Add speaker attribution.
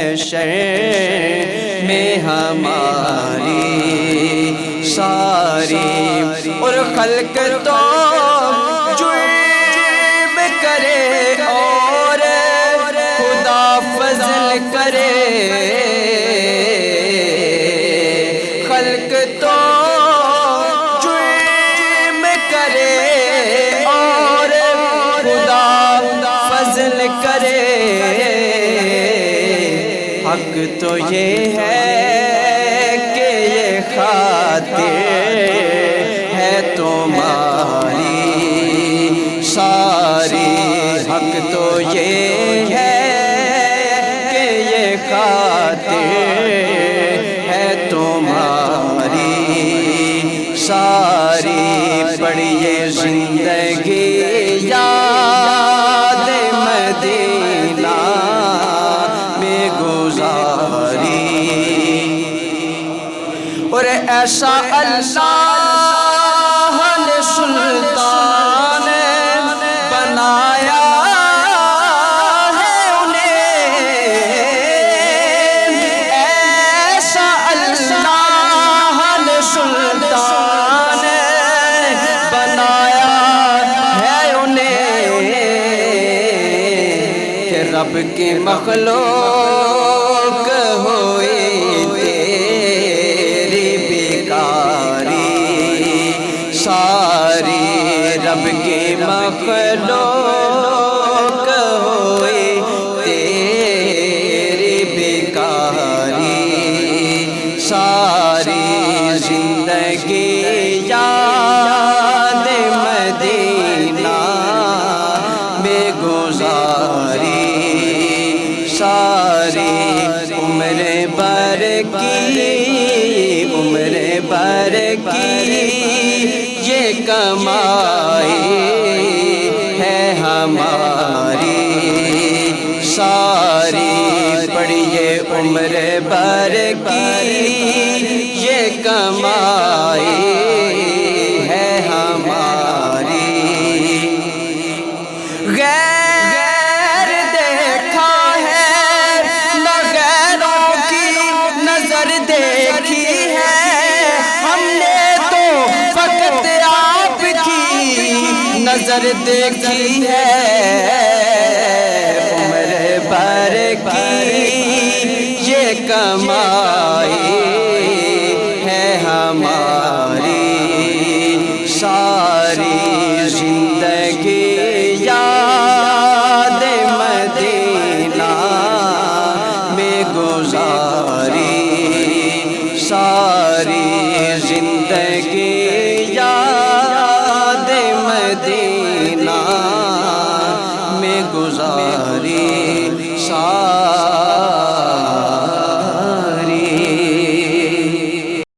Speaker 1: محشر میں ہماری ساری اور خلق تو جرم کرے اور خدا فضل کرے، خلق تو جرم کرے اور خدا فضل کرے، حق تو یہ ہے کہ یہ خاطر ہے تمہاری ساری، حق تو یہ ہے کہ یہ خاطر ہے تمہاری ساری، پڑھیے زندگی یاد مدینہ میں گزاری، اور ایسا اللہ نے سلطان بنایا ہے انہیں، ایسا اللہ نے سلطان بنایا ہے انہیں کہ رب کی مخلوق ہوئی تیری بیکاری ساری، رب کی مخلوق ہوئی تیری بیکاری ساری، زندگی یاد مدینہ میں گزاری ساری، عمر بھر کی یہ کمائی ہے ہماری ساری، پڑھیے عمر بھر کی یہ کمائی ہے ہماری، غیر دیکھا ہے نہ غیروں کی نظر دیکھی ہے، ہم نے تو فقط آپ کی نظر دیکھی ہے، عمر بھر کی یہ کمائی ہے ہماری ساری، زندگی یاد مدینہ میں گزاری